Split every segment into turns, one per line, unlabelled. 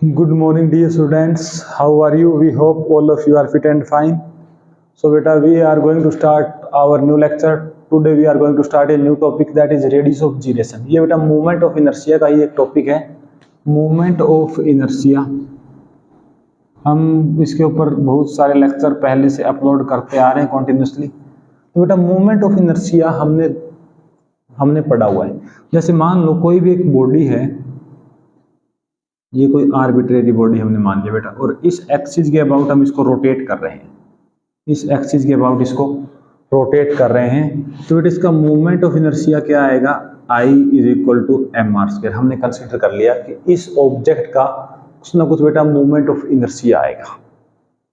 Good morning, dear students. How are you? We hope all of you are fit and fine. So, beta, we are going to start our new lecture. Today, we are going to start a new topic, that is radius of gyration. ये बेटा movement of inertia का ही एक topic है, movement of inertia. हम इसके ऊपर बहुत सारे लेक्चर पहले से अपलोड करते आ रहे हैं कॉन्टिन्यूसली। तो बेटा मूवमेंट ऑफ इनर्शिया हमने पढ़ा हुआ है। जैसे मान लो कोई भी एक बॉडी है, ये कोई आर्बिट्रेरी बॉडी हमने मान लिया बेटा, और इस एक्सिस के अबाउट हम इसको रोटेट कर रहे हैं, इस एक्सिस के अबाउट इसको रोटेट कर रहे हैं। तो बेटा इसका मूवमेंट ऑफ इनर्शिया क्या आएगा, I is equal to M R square. हमने कंसिडर कर लिया कि इस ऑब्जेक्ट का कुछ ना कुछ बेटा मूवमेंट ऑफ इनर्शिया आएगा,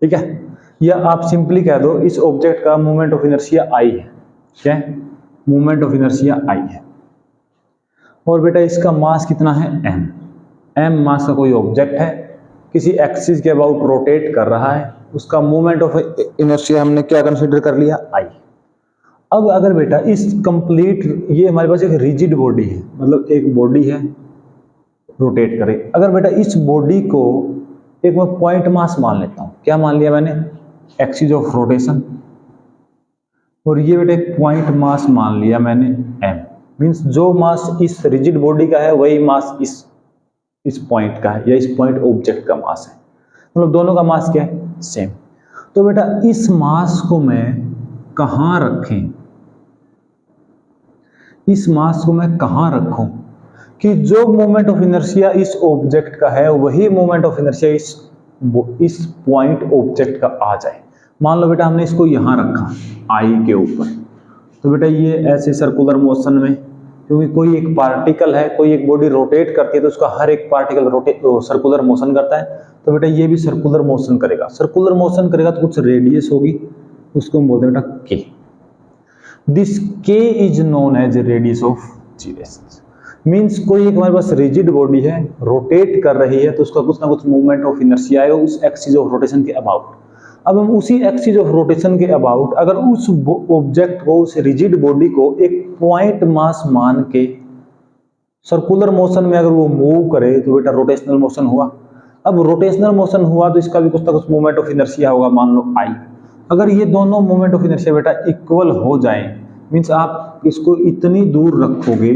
ठीक है। या आप सिंपली कह दो इस ऑब्जेक्ट का मूवमेंट ऑफ इनर्शिया I है, क्या है, मूवमेंट ऑफ इनर्शिया I है। और बेटा इसका मास कितना है, m मास का कोई ऑब्जेक्ट है, किसी एक्सिस के अबाउट रोटेट कर रहा है, उसका मूवमेंट ऑफ इनर्शिया हमने क्या कंसीडर कर लिया, I। अब अगर बेटा इस कंप्लीट, ये हमारे पास एक रिजिड बॉडी है, मतलब एक बॉडी है रोटेट करे। अगर बेटा इस बॉडी को एक मैं पॉइंट मास मान लेता हूं, क्या मान लिया मैंने, एक्सिस ऑफ रोटेशन, और ये बेटा एक पॉइंट मास मान लिया मैंने m। मीन्स जो मास इस रिजिड बॉडी का है वही मास इस पॉइंट का है, या इस पॉइंट ऑब्जेक्ट का मास है, मतलब दोनों का मास क्या है, सेम। तो बेटा इस मास को मैं कहां रखें, इस मास को मैं कहां रखूं कि जो मोमेंट ऑफ इनर्शिया इस ऑब्जेक्ट का है वही मोमेंट ऑफ इनर्शिया इस पॉइंट ऑब्जेक्ट का आ जाए। मान लो बेटा हमने इसको यहां रखा I के ऊपर, तो बेटा ये ऐसे सर्कुलर मोशन में, क्योंकि कोई एक पार्टिकल है, कोई एक बॉडी रोटेट करती है तो उसका हर एक पार्टिकल सर्कुलर मोशन करता है, तो बेटा ये भी सर्कुलर मोशन करेगा। सर्कुलर मोशन करेगा तो कुछ रेडियस होगी, उसको हम बोलते हैं बेटा k। This k is known as radius of gyration. Means कोई एक हमारे पास रिजिड बॉडी है, रोटेट कर रही है, तो उसका कुछ ना कुछ मूवमेंट ऑफ इनर्शिया आएगा उस एक्सिस ऑफ रोटेशन के अबाउट। अब हम उसी एक्सिस ऑफ रोटेशन के अबाउट अगर उस ऑब्जेक्ट को, उस रिजिड बॉडी को एक पॉइंट मास मान के सर्कुलर मोशन में अगर वो मूव करे तो बेटा रोटेशनल मोशन हुआ। अब रोटेशनल मोशन हुआ तो इसका भी कुछ ना कुछ मूवमेंट ऑफ इनर्शिया होगा, मान लो I। अगर ये दोनों मूवमेंट ऑफ इनर्शिया बेटा इक्वल हो जाए, मीन्स आप इसको इतनी दूर रखोगे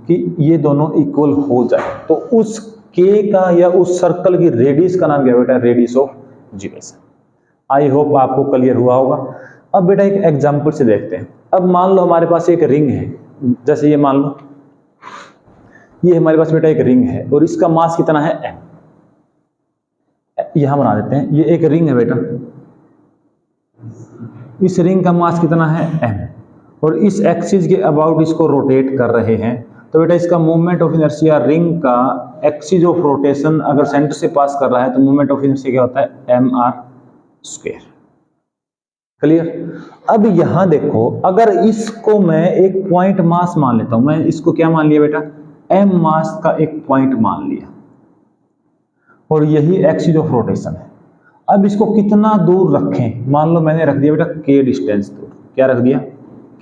कि ये दोनों इक्वल हो जाए, तो उस k का या उस सर्कल की रेडियस का नाम क्या बेटा, radius of gyration. I hope आपको क्लियर हुआ होगा। अब बेटा एक एग्जांपल से देखते हैं। अब मान लो हमारे पास एक रिंग है, जैसे ये मान लो ये हमारे पास बेटा एक रिंग है और इसका मास कितना है, m। यहां बना देते हैं, ये एक रिंग है बेटा, इस रिंग का मास कितना है, m, और इस एक्सिस के अबाउट इसको रोटेट कर रहे हैं, तो बेटा इसका मूवमेंट ऑफ इनर्शिया रिंग का एक्सिस ऑफ रोटेशन अगर सेंटर से पास कर रहा है तो मूवमेंट ऑफ इनर्शिया क्या होता है, mr स्क्वायर। क्लियर। अब यहां देखो, अगर इसको मैं एक पॉइंट मास मान लेता हूं, मैं इसको क्या मान लिया बेटा, m मास का एक पॉइंट मान लिया, और यही एक्सिस ऑफ रोटेशन है। अब इसको कितना दूर रखें, मान लो मैंने रख दिया बेटा k डिस्टेंस दूर, क्या रख दिया,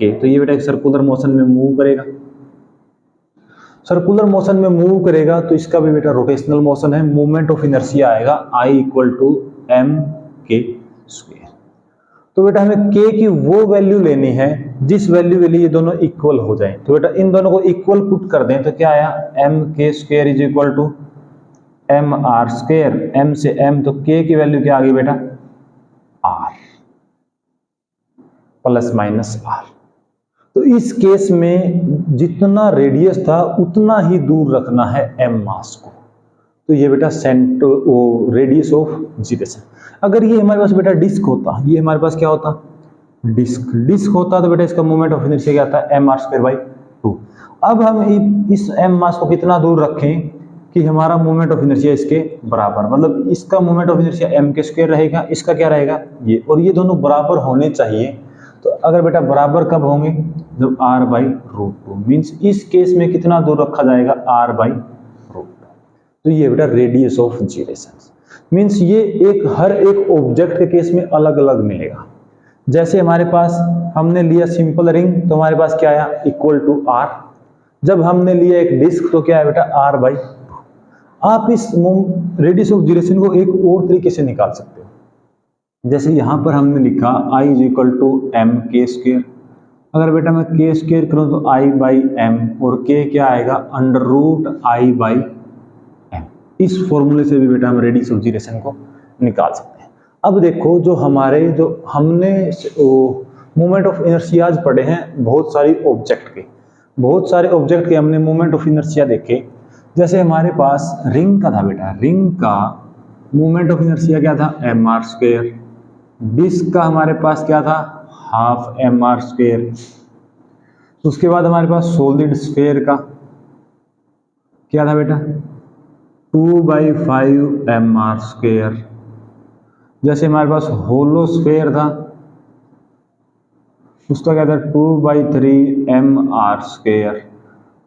k। तो ये बेटा एक सर्कुलर मोशन में मूव करेगा, सर्कुलर मोशन में मूव करेगा तो इसका भी बेटा रोटेशनल मोशन है, मूवमेंट ऑफ इनर्शिया आएगा I equal to m k square. तो बेटा हमें k की वो वैल्यू लेनी है जिस वैल्यू के लिए ये दोनों इक्वल हो जाए। तो बेटा इन दोनों को इक्वल पुट कर दें तो क्या आया, m k square is equal to m r square, m से m, तो k की वैल्यू क्या आ गई बेटा, r प्लस माइनस r। तो इस केस में जितना रेडियस था उतना ही दूर रखना है m मास को, तो ये बेटा रेडियस ऑफ जिरेशन। अगर ये हमारे पास बेटा डिस्क होता, ये हमारे पास क्या होता, डिस्क होता, तो बेटा इसका मूवमेंट ऑफ इनर्शिया क्या आता है, mr स्क्वायर बाई 2। अब हम इस m मास को कितना दूर रखें कि हमारा मूवमेंट ऑफ इनर्शिया इसके बराबर, मतलब इसका मूवमेंट ऑफ इनर्शिया m के स्क्वायर रहेगा, इसका क्या रहेगा ये, और ये दोनों बराबर होने चाहिए। तो अगर बेटा बराबर कब होंगे, जब r बाई रूट 2, मीन्स इस केस में कितना दूर रखा जाएगा, r बाई रूट 2। तो ये बेटा रेडियस ऑफ जिरेशन। मीन्स ये एक हर एक ऑब्जेक्ट के केस में अलग अलग मिलेगा। जैसे हमारे पास हमने लिया सिंपल रिंग, तो हमारे पास क्या आया, इक्वल टू r। जब हमने लिया एक डिस्क तो क्या है बेटा, r बाई। आप इस रेडियस ऑफ जीरेशन को एक और तरीके से निकाल सकते हो। जैसे यहाँ पर हमने लिखा I is equal to M K square. अगर बेटा मैं के स्क्वेयर करूँ तो I बाई एम, और के क्या आएगा under root I by M. इस फॉर्मूले से भी बेटा हम रेडियस ऑफ जीरेशन को निकाल सकते हैं। अब देखो जो हमने मोमेंट ऑफ इनर्शियाज पढ़े हैं बहुत सारे ऑब्जेक्ट के हमने मोमेंट ऑफ इनर्शिया देखे। जैसे हमारे पास रिंग का था बेटा, रिंग का मोमेंट ऑफ इनर्शिया क्या था एम आर स्क्वेयर। डिस्क का हमारे पास क्या था हाफ एम आर स्क्वेयर। उसके बाद हमारे पास सॉलिड स्फीयर का क्या था बेटा 2/5 एम आर स्क्वेयर। जैसे हमारे पास होलो स्फीयर था उसका क्या था 2/3 एम आर स्क्वेयर।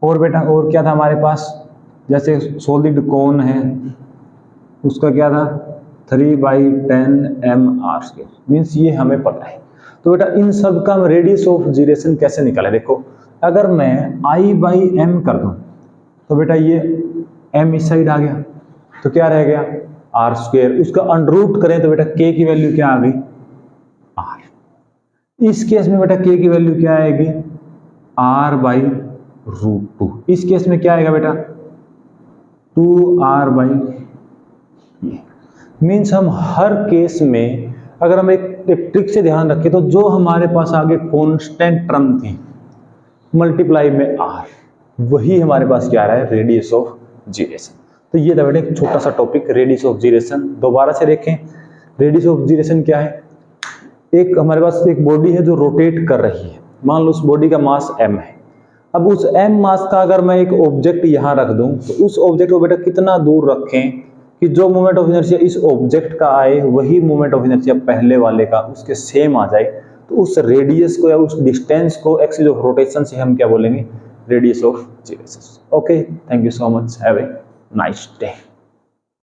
और बेटा और क्या था हमारे पास, जैसे सॉलिड कोन है उसका क्या था 3/10 एम आर स्क्वेयर। मीन्स ये हमें पता है। तो बेटा इन सब का रेडियस ऑफ जीरेशन कैसे निकाले, देखो अगर मैं I बाई एम कर दूं तो बेटा ये m इस साइड आ गया तो क्या रह गया आर स्क्वेयर। उसका अंडर रूट करें तो बेटा k की वैल्यू क्या आ गई r। इस केस में बेटा k की वैल्यू क्या आएगी r बाई रूट 2। इस केस में क्या आएगा बेटा 2r बाई ये। मीन्स हम हर केस में अगर हम एक ट्रिक से ध्यान रखें तो जो हमारे पास आगे कांस्टेंट टर्म थी मल्टीप्लाई में r, वही हमारे पास क्या आ रहा है रेडियस ऑफ जीरेशन। तो ये था बेटा एक छोटा सा टॉपिक रेडियस ऑफ जीरेशन। दोबारा से देखें रेडियस ऑफ जीरेशन क्या है। एक हमारे पास एक बॉडी है जो रोटेट कर रही है, मान लो उस बॉडी का मास m है। अब उस m मास का अगर मैं एक ऑब्जेक्ट यहाँ रख दूं तो उस ऑब्जेक्ट को बेटा कितना दूर रखें कि जो मोमेंट ऑफ इनर्शिया इस ऑब्जेक्ट का आए वही मोमेंट ऑफ इनर्शिया पहले वाले का उसके सेम आ जाए। तो उस रेडियस को या उस डिस्टेंस को एक्सिस ऑफ रोटेशन से हम क्या बोलेंगे radius of gyration. Okay, thank you so much, have a nice day.